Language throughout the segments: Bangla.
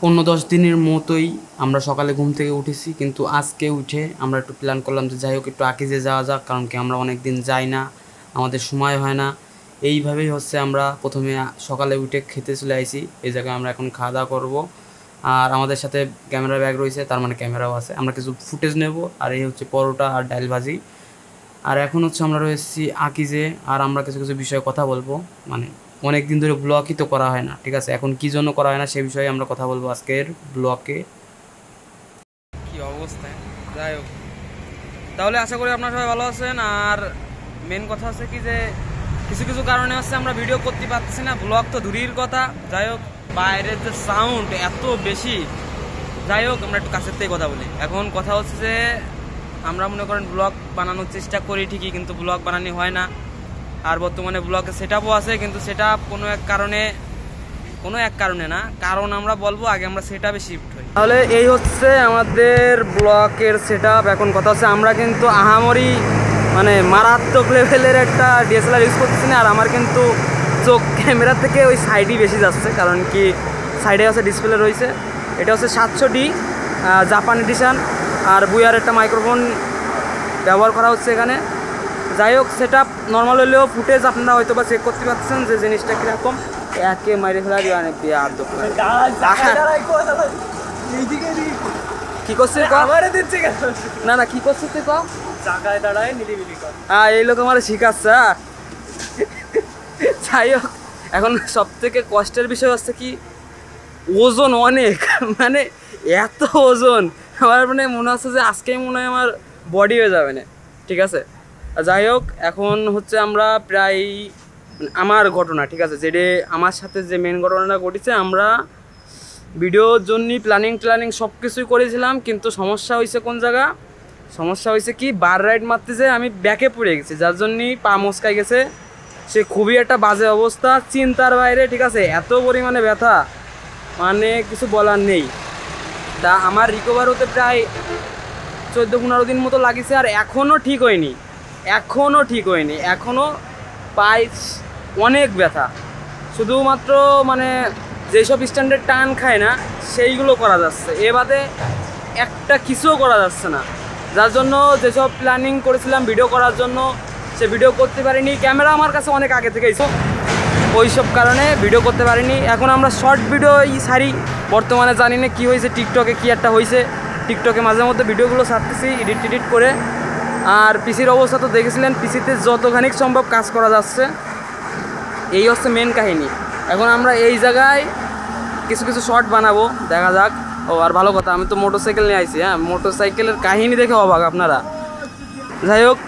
অন্য 10 দিনের মতোই আমরা সকালে ঘুম থেকে উঠেছি, কিন্তু আজকে উঠে আমরা একটু প্ল্যান করলাম যে যাই হোক একটু আকিজে যাওয়া যাক, কারণ কি আমরা অনেক দিন যাই না, আমাদের সময় হয় না। এইভাবেই হচ্ছে আমরা প্রথমে সকালে উঠে খেতে চলে আইছি। এই জায়গায় আমরা এখন খাওয়া দাওয়া করবো, আর আমাদের সাথে ক্যামেরা ব্যাগ রয়েছে, তার মানে ক্যামেরাও আছে। আমরা কিছু ফুটেজ নেব, আর এই হচ্ছে পরোটা আর ডাল ভাজি। আর এখন হচ্ছে আমরা রয়েছি আকিজে, আর আমরা কিছু কিছু বিষয়ে কথা বলবো। মানে অনেক দিন ধরে ব্লগই তো করা হয় না, ঠিক আছে? এখন কী জন্য করা হয় না সে বিষয়ে আমরা কথা বলবো আজকের ব্লগে। কী অবস্থা, যাই হোক, তাহলে আশা করি আপনারা সবাই ভালো আছেন। আর মেন কথা হচ্ছে কি যে কিছু কিছু কারণে হচ্ছে আমরা ভিডিও করতে পারতেছি না, ব্লগ তো দূরের কথা। যাই হোক, বাইরের যে সাউন্ড এত বেশি, যাই হোক আমরা একটু কাছের থেকে কথা বলি। এখন কথা হচ্ছে যে আমরা মনে করেন ব্লগ বানানোর চেষ্টা করি ঠিকই, কিন্তু ব্লগ বানানো হয় না। আর বর্তমানে ব্লগে সেট আপও আছে, কিন্তু সেট আপ কোনো এক কারণে না, কারণ আমরা বলবো আগে আমরা সেট আপে শিফট হই। তাহলে এই হচ্ছে আমাদের ব্লগের সেট আপ। এখন কথা হচ্ছে আমরা কিন্তু আহামরি মানে মারাত্মক লেভেলের একটা ডিএসএলআর ইউজ করতেছি না। আর আমার কিন্তু চোখ ক্যামেরা থেকে ওই সাইডই বেশি যাচ্ছে, কারণ কি সাইডে হচ্ছে ডিসপ্লে রয়েছে। এটা হচ্ছে 700D জাপান এডিশন, আর বুয়ার একটা মাইক্রোফোন ব্যবহার করা হচ্ছে এখানে। যাই হোক, সেট আপ নর্মাল হলেও ফুটেজ আপনারা হয়তো বা চেক করতে পারছেন যে জিনিসটা কীরকম। একে মাইরে ফেলার কি করছিস না না কি করছিস তুই কম জায়গায় দাঁড়ায় নিলিবিলি কর। হ্যাঁ, এই লোক আমার শিখাচ্ছে। যাই হোক, এখন সব থেকে কষ্টের বিষয় হচ্ছে কি ওজন অনেক, মানে এত ওজন আমার মানে মনে হচ্ছে যে আজকেই মনে হয় আমার বডি হয়ে যাবে না, ঠিক আছে? যাই হোক, এখন হচ্ছে আমরা প্রায় আমার ঘটনা, ঠিক আছে, যেটা আমার সাথে যে মেন ঘটনাটা ঘটেছে, আমরা ভিডিওর জন্য প্ল্যানিং সব কিছুই করেছিলাম, কিন্তু সমস্যা হয়েছে কোন জায়গা? সমস্যা হয়েছে কি বার রাইড মারতে যে আমি ব্যাকে পড়ে গেছি, যার জন্যই পা মচকাই গেছে। সে খুবই একটা বাজে অবস্থা, চিন্তার বাইরে, ঠিক আছে? এত পরিমাণে ব্যথা, মানে কিছু বলার নেই। তা আমার রিকভার হতে প্রায় 14-15 দিন মতো লাগিয়েছে, আর এখনও ঠিক হয়নি, এখনও পায়ে অনেক ব্যথা। শুধুমাত্র মানে যেসব স্ট্যান্ডার্ড টান খায় না সেইগুলো করা যাচ্ছে, এ বাদে একটা কিছুও করা যাচ্ছে না। যার জন্য যেসব প্ল্যানিং করেছিলাম ভিডিও করার জন্য, সে ভিডিও করতে পারিনি। ক্যামেরা আমার কাছে অনেক আগে থেকেই, ওই সব কারণে ভিডিও করতে পারিনি। এখন আমরা শর্ট ভিডিও সারি, বর্তমানে জানি না কী হয়েছে, টিকটকে কী একটা হয়েছে, টিকটকে মাঝে মধ্যে ভিডিওগুলো ছাড়তেছি এডিট করে। আর পিসির অবস্থা তো দেখেছিলেন, পিসিতে যতখানি সম্ভব কাজ করা যাচ্ছে, এই হচ্ছে মেন কাহিনী। এখন আমরা এই জায়গায় কিছু কিছু শর্ট বানাবো, দেখা যাক। ও আর ভালো কথা, আমি তো মোটরসাইকেল নিয়ে আইছি। হ্যাঁ, মোটরসাইকেলের কাহিনী দেখে অবাক আপনারা। যাই হোক,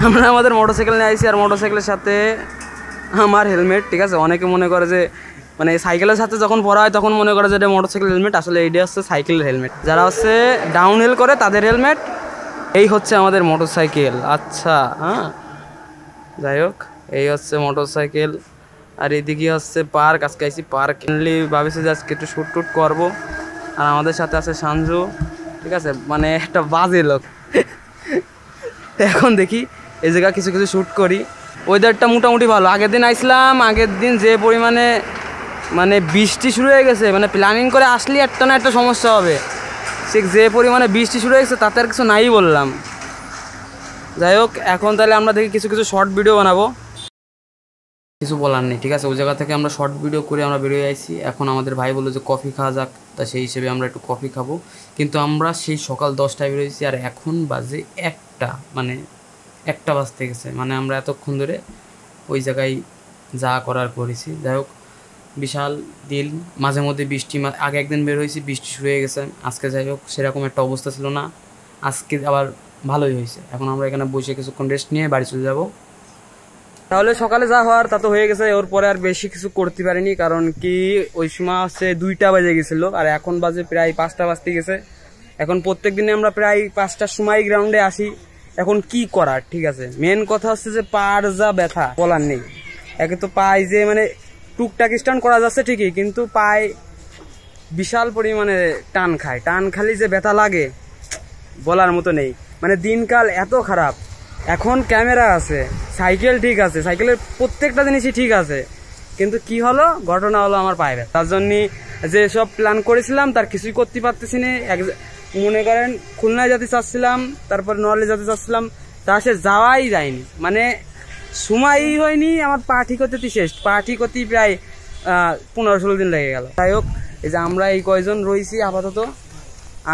আমরা আমাদের মোটরসাইকেল নিয়ে আইছি, আর মোটরসাইকেলের সাথে আমার হেলমেট, ঠিক আছে? অনেকে মনে করে যে মানে সাইকেলের সাথে যখন পরা হয় তখন মনে করে যে এটা মোটরসাইকেল হেলমেট, আসলে এইটা হচ্ছে সাইকেলের হেলমেট। যারা হচ্ছে ডাউন হিল করে তাদের হেলমেট। এই হচ্ছে আমাদের মোটরসাইকেল। আচ্ছা, হ্যাঁ, যাই হোক, এই হচ্ছে মোটরসাইকেল। আর এদিকে হচ্ছে পার্ক, আজকে আইসি পার্ক কিনলি, ভাবিছি যে আজকে একটু শ্যুট টুট করবো। আর আমাদের সাথে আছে সঞ্জু, ঠিক আছে? মানে একটা বাজে লোক। এখন দেখি এই জায়গা কিছু কিছু শ্যুট করি। ওয়েদারটা মোটামুটি ভালো। আগের দিন আইসলাম, আগের দিন যে পরিমাণে মানে বৃষ্টি শুরু হয়ে গেছে, মানে প্ল্যানিং করে আসলে একটা না একটা সমস্যা হবে। সে যে পরিমাণে বৃষ্টি শুরু হয়ে গেছে তাতে আর কিছু নাই বললাম। যাই হোক, এখন তাহলে আমরা দেখি কিছু কিছু শর্ট ভিডিও বানাবো। কিছু বলার নেই, ঠিক আছে? ওই জায়গা থেকে আমরা শর্ট ভিডিও করে আমরা বেরিয়ে আইছি। এখন আমাদের ভাই বললো যে কফি খাওয়া যাক, তা সেই হিসেবে আমরা একটু কফি খাবো। কিন্তু আমরা সেই সকাল 10টায় বেরিয়েছি, আর এখন বাজে 1টা বাজতে গেছে। মানে আমরা এতক্ষণ ধরে ওই জায়গায় যা করার করেছি। যাই হোক, বিশাল দিন, মাঝে মধ্যে বৃষ্টি, আগে একদিন বের হয়েছি বৃষ্টি শুরু হয়ে গেছে। আজকে যাই হোক সেরকম একটা অবস্থা ছিল না, আজকে আবার ভালোই হয়েছে। এখন আমরা এখানে বসে কিছুক্ষণ রেস্ট নিয়ে বাড়ি চলে যাব। তাহলে সকালে যা হওয়ার তা তো হয়ে গেছে, ওর পরে আর বেশি কিছু করতে পারিনি, কারণ কি ওই সময় হচ্ছে 2টা বাজে গেছিলো, আর এখন বাজে প্রায় 5টা বাজতে গেছে। এখন প্রত্যেক দিনে আমরা প্রায় 5টার সময় গ্রাউন্ডে আসি। এখন কি করার, ঠিক আছে? মেন কথা হচ্ছে যে পার যা ব্যথা বলার নেই। একে তো পায়ে যে মানে টুকটাক স্ট্যান্ড করা যাচ্ছে ঠিকই, কিন্তু পায়ে বিশাল পরিমাণে টান খালি যে ব্যথা লাগে বলার মতো নেই। মানে দিনকাল এত খারাপ। এখন ক্যামেরা আছে, সাইকেল ঠিক আছে, সাইকেলের প্রত্যেকটা জিনিসই ঠিক আছে, কিন্তু কি হলো, ঘটনা হলো আমার পায়ে ব্যথা। তার জন্য যে সব প্ল্যান করেছিলাম তার কিছুই করতে পারতেছি না। মনে করেন খুলনায় যেতে চাচ্ছিলাম, তারপর নলে যেতে চাচ্ছিলাম, তা সে যাওয়াই যায়নি, মানে সময়ই হয়নি। আমার পা ঠিক হতে শেষ, পা ঠিক হতেই প্রায় 15-16 দিন লেগে গেল। যাই হোক, এই যে আমরা এই কয়জন রয়েছি আপাতত,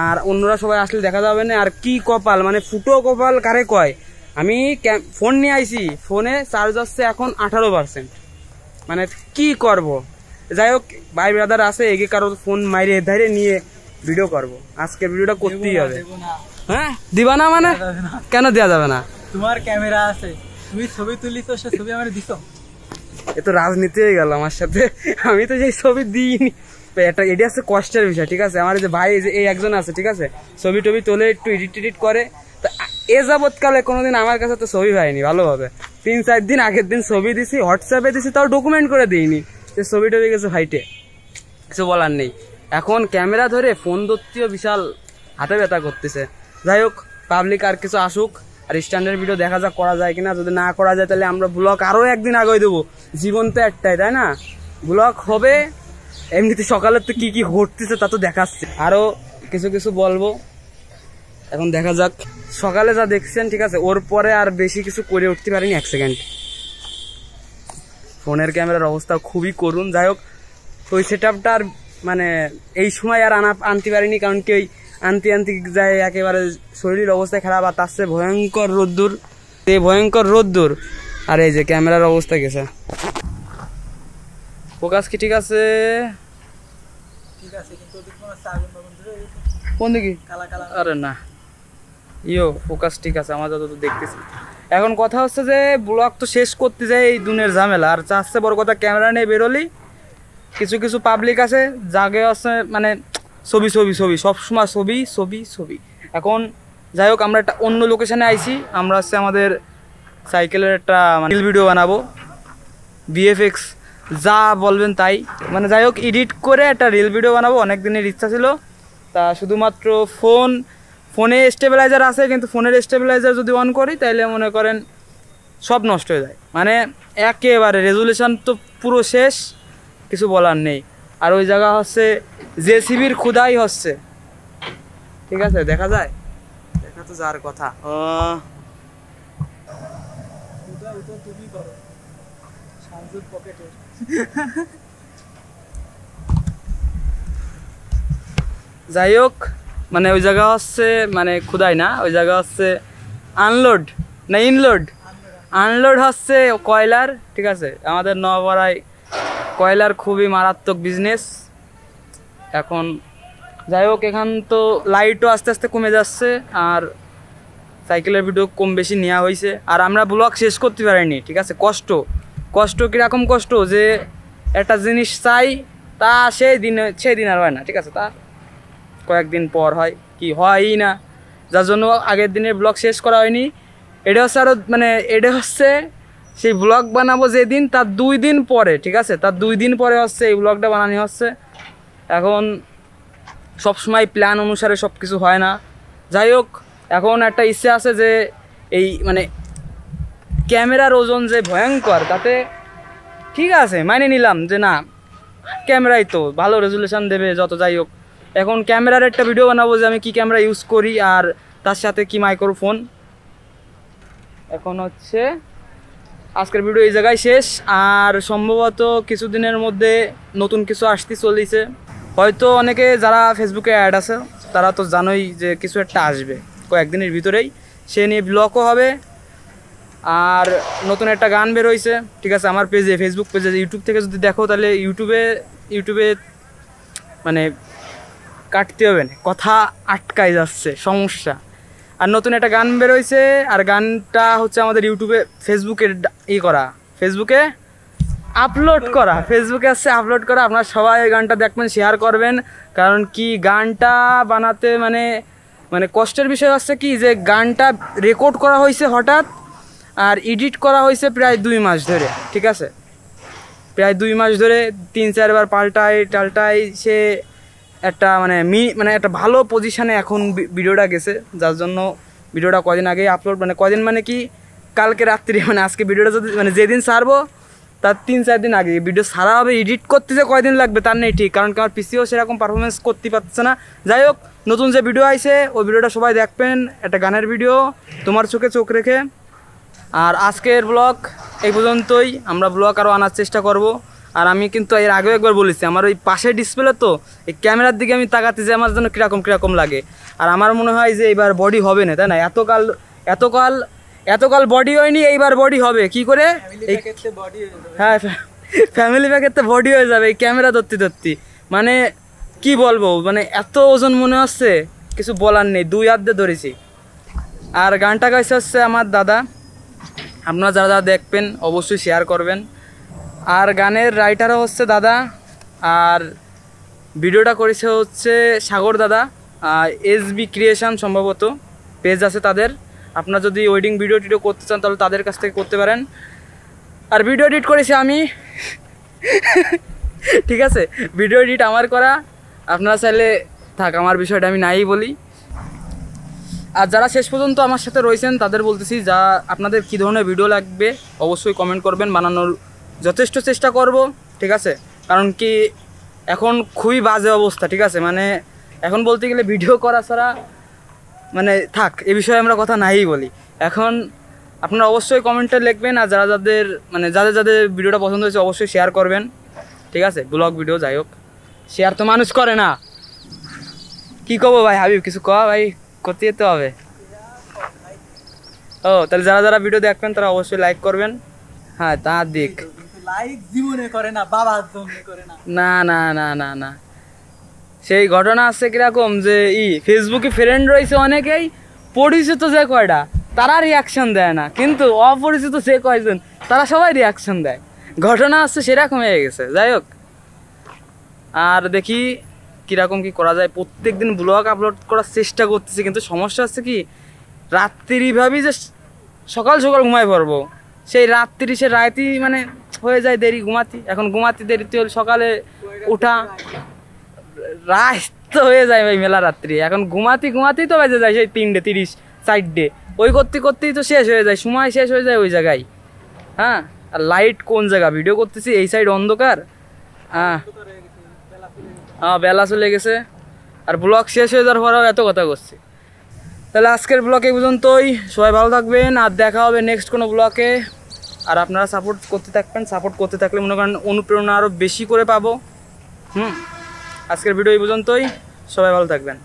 আর অন্যরা সবাই আসলে দেখা যাবে না। আর কি কপাল, মানে ফুটো কপাল কারে কয়। আমি ফোন নিয়ে আইছি, ফোনে চার্জ হচ্ছে এখন 18%, মানে কি করব। যাই হোক, ভাই ব্রাদার আছে, এগে কারো ফোন মাইরে ধারে নিয়ে ভিডিও করব। আজকে ভিডিওটা করতেই হবে। হ্যাঁ দিবা না, মানে কেন দেওয়া যাবে না? তোমার ক্যামেরা আছে, তুমি ছবি তুলিছো, সে ছবি আমার দিছো। এ তো রাজনীতি হয়ে গেল আমার সাথে, আমি তো সেই ছবি দিইনি। এটা হচ্ছে কষ্টের বিষয়, ঠিক আছে। আমার যে ভাই এই একজন আছে, ঠিক আছে, ছবি টবি তোলে, একটু এডিট করে। তো এ যাবৎকালে কোনোদিন আমার কাছে তো ছবি হয়নি ভালোভাবে। 3-4 দিন আগের দিন ছবি দিছি, হোয়াটসঅ্যাপে দিছি, তাও ডকুমেন্ট করে দিইনি যে ছবি টবি গেছে ভাইটে, কিছু বলার নেই। এখন ক্যামেরা ধরে ফোন ধরতেও বিশাল হাতে ব্যথা করতেছে। যাই হোক, পাবলিক আর কিছু আসুক, আর স্ট্যান্ডার্ড ভিডিও দেখা যাক করা যায় কিনা। যদি না করা যায় তাহলে আমরা ব্লগ আরো একদিন আগে দেবো। জীবন তো একটাই, তাই না? ব্লগ হবে। এমনিতে সকালের তো কি কি ঘটতেছে তা তো দেখাচ্ছে, আরো কিছু কিছু বলবো। এখন দেখা যাক, সকালে যা দেখছেন, ঠিক আছে, ওর পরে আর বেশি কিছু করে উঠতে পারিনি 1 সেকেন্ড। ফোনের ক্যামেরার অবস্থা খুবই করুণ। যাই হোক, ওই সেট আপটা আর মানে এই সময় আর আনতে পারিনি, কারণ কি ওই আনতে যায় একেবারে শরীরের অবস্থা খারাপ। আর তার চেয়ে ভয়ঙ্কর রোদ্দুর, ভয়ঙ্কর রোদ্দুর। আর এই যে ক্যামেরার অবস্থা গেছে। ফোকাস কি ঠিক আছে? কোন দিকে? আরে না, ফোকাস ঠিক আছে আমার যতদূর দেখতেছি। এখন কথা হচ্ছে যে ব্লগ তো শেষ করতে যায় এই দুনের ঝামেলা, আর চাচ্ছে বড় কথা ক্যামেরা নিয়ে বেরোলি। কিছু কিছু পাবলিক আছে জাগে আছে, মানে ছবি ছবি ছবি সবসময় ছবি ছবি ছবি। এখন যাই হোক, আমরা একটা অন্য লোকেশনে আইছি। আমরা হচ্ছে আমাদের সাইকেলের একটা রিল ভিডিও বানাবো, বিএফএক্স যা বলবেন তাই, মানে যাই হোক এডিট করে একটা রিল ভিডিও বানাবো। অনেক দিনের ইচ্ছা ছিল। তা শুধুমাত্র ফোনে স্টেবিলাইজার আছে, কিন্তু ফোনের স্টেবিলাইজার যদি অন করি তাহলে মনে করেন সব নষ্ট হয়ে যায়, মানে একেবারে রেজুলেশন তো পুরো শেষ, কিছু বলার নেই। আর ওই জায়গা হচ্ছে জেসিবির খুদাই হচ্ছে, ঠিক আছে, দেখা যায়, দেখা তো যার কথা। যাই হোক, মানে ওই জায়গা হচ্ছে মানে খুদাই না, ওই জায়গা হচ্ছে আনলোড না আনলোড হচ্ছে কয়লার, ঠিক আছে। আমাদের নওপাড়ায় কয়লার খুবই মারাত্মক বিজনেস এখন। যাই হোক, এখান তো লাইটও আস্তে আস্তে কমে যাচ্ছে, আর সাইকেলের ভিডিও কম বেশি নেওয়া হয়েছে। আর আমরা ব্লগ শেষ করতে পারিনি, ঠিক আছে। কষ্ট কীরকম কষ্ট, যে একটা জিনিস চাই তা সেই দিন আর হয় না, ঠিক আছে, তার কয়েকদিন পর হয়, কি হয়ই না, যার জন্য আগের দিনের ব্লগ শেষ করা হয়নি। এটা হচ্ছে আরও মানে এটা হচ্ছে সেই ব্লগ বানাবো যেদিন, তার 2 দিন পরে, ঠিক আছে, তার 2 দিন পরে হচ্ছে এই ব্লগটা বানানো হচ্ছে। এখন সবসময় প্ল্যান অনুসারে সব কিছু হয় না। যাই হোক, এখন একটা ইচ্ছে আছে যে এই মানে ক্যামেরার ওজন যে ভয়ঙ্কর, তাতে ঠিক আছে মাইনে নিলাম যে না, ক্যামেরাই তো ভালো রেজুলেশন দেবে যত। যাই হোক, এখন ক্যামেরার একটা ভিডিও বানাবো যে আমি কি ক্যামেরা ইউজ করি, আর তার সাথে কি মাইক্রোফোন। এখন হচ্ছে আজকের ভিডিও এই জায়গায় শেষ, আর সম্ভবত কিছুদিনের মধ্যে নতুন কিছু আসতে চলেছে। হয়তো অনেকে যারা ফেসবুকে অ্যাড আছে তারা তো জানোই যে কিছু একটা আসবে কয়েকদিনের ভিতরেই, সে নিয়ে ব্লগও হবে। আর নতুন একটা গান বের হয়েছে, ঠিক আছে, আমার পেজে, ফেসবুক পেজে। ইউটিউব থেকে যদি দেখো তাহলে ইউটিউবে মানে কাটতে হবে না, কথা আটকাই যাচ্ছে, সমস্যা। আর নতুন একটা গান বের হয়েছে, আর গানটা হচ্ছে আমাদের ফেসবুকে আপলোড করা। আপনারা সবাই এই গানটা দেখবেন, শেয়ার করবেন, কারণ কি গানটা বানাতে মানে কষ্টের বিষয় হচ্ছে কি, যে গানটা রেকর্ড করা হয়েছে হঠাৎ, আর এডিট করা হয়েছে প্রায় 2 মাস ধরে, ঠিক আছে, প্রায় 2 মাস ধরে 3-4 বার টালটাই সে একটা মানে একটা ভালো পজিশানে এখন ভিডিওটা গেছে, যার জন্য ভিডিওটা কদিন আগেই আপলোড, মানে কদিন মানে কি কালকে রাত্রি, মানে আজকে ভিডিওটা যদি মানে যেদিন ছাড়বো তার 3-4 দিন আগে ভিডিও ছাড়া হবে, এডিট করতে যে কয়দিন লাগবে তার নেই ঠিক, কারণ কি আমার পিসিও সেরকম পারফরমেন্স করতে পারছে না। যাই হোক, নতুন যে ভিডিও আইছে ওই ভিডিওটা সবাই দেখবেন, একটা গানের ভিডিও, তোমার চোখে চোখ রেখে। আর আজকের ব্লগ এই পর্যন্তই, আমরা ব্লগ আরও আনার চেষ্টা করব। আর আমি কিন্তু এর আগেও একবার বলেছি, আমার ওই পাশের ডিসপ্লে তো এই ক্যামেরার দিকে আমি তাকাতে যে আমার জন্য কীরকম লাগে। আর আমার মনে হয় যে এইবার বডি হবে না, তাই না? এতকাল বডি হয়নি, এইবার বডি হবে কি করে? হ্যাঁ, ফ্যামিলি প্যাকের তো বডি হয়ে যাবে এই ক্যামেরা ধরতে। মানে কি বলবো, মানে এত ওজন মনে হচ্ছে কিছু বলার নেই, 2 হাত দিয়ে ধরেছি। আর গানটা গাইছে হচ্ছে আমার দাদা, আপনারা যারা দেখবেন অবশ্যই শেয়ার করবেন। আর গানের রাইটারও হচ্ছে দাদা, আর ভিডিওটা করেছে হচ্ছে সাগর দাদা, SB ক্রিয়েশন সম্ভবত পেজ আছে তাদের। আপনারা যদি ওয়েডিং ভিডিও টিডিও করতে চান তাহলে তাদের কাছ থেকে করতে পারেন। আর ভিডিও এডিট করেছি আমি, ঠিক আছে, ভিডিও এডিট আমার করা। আপনারা চাইলে থাক, আমার বিষয়টা আমি নাই বলি। আর যারা শেষ পর্যন্ত আমার সাথে রয়েছেন তাদের বলতেছি, যা আপনাদের কী ধরনের ভিডিও লাগবে অবশ্যই কমেন্ট করবেন, বানানোর যথেষ্ট চেষ্টা করব, ঠিক আছে? কারণ কি এখন খুবই বাজে অবস্থা, ঠিক আছে? মানে এখন বলতে গেলে ভিডিও করা ছাড়া মানে থাক, এ বিষয়ে আমরা কথা নাই বলি। এখন আপনারা অবশ্যই কমেন্টে লিখবেন, আর যাদের ভিডিওটা পছন্দ হয়েছে অবশ্যই শেয়ার করবেন, ঠিক আছে? ব্লগ ভিডিও যাই হোক, শেয়ার তো মানুষ করে না। কি কব ভাই হাবিব, কিছু কয়া ভাই, করতে যেতে হবে। ও তাহলে যারা ভিডিও দেখবেন তারা অবশ্যই লাইক করবেন। হ্যাঁ, তা দিক লাইক জীবনে করে না, বাবার জন্য করে না। না, সেই ঘটনা আছে কিরকম যে ফেসবুকে ফ্রেন্ড রয়েছে অনেকেই, পরিচিত যে কয়টা তারা রিয়াকশন দেয় না, কিন্তু অপরিচিত যে কয়জন তারা সবাই রিয়াকশন দেয়। ঘটনা আছে সেরকম হয়ে গেছে। যাই হোক, আর দেখি কীরকম কি করা যায়। প্রত্যেক দিন ব্লগ আপলোড করার চেষ্টা করতেছি, কিন্তু সমস্যা হচ্ছে কি রাত্রি ভাবি যে সকাল ঘুমায় পড়বো, সেই রাতই মানে হয়ে যায় দেরি ঘুমাতি। এখন ঘুমাতে দেরিতে হলে সকালে উঠা রাত তো হয়ে যায় ভাই মেলা রাত্রি। এখন ঘুমাতেই তো বেজে যায় সেই 3টে 30 4টে, ওই করতেই তো শেষ হয়ে যায়, সময় শেষ হয়ে যায় ওই জায়গায়। হ্যাঁ, আর লাইট কোন জায়গা, ভিডিও করতেছি এই সাইড অন্ধকার। হ্যাঁ, বেলা চলে গেছে, আর ব্লগ শেষ হয়ে যাওয়ার পরেও এত কথা করছি। তাহলে আজকের ব্লগ এই পর্যন্তই, সবাই ভালো থাকবেন, আর দেখা হবে নেক্সট কোনো ব্লগে। আর আপনারা সাপোর্ট করতে থাকবেন, সাপোর্ট করতে থাকলে মনে করেন অনুপ্রেরণা আরও বেশি করে পাবো। আজকের ভিডিও এই পর্যন্তই, সবাই ভালো থাকবেন।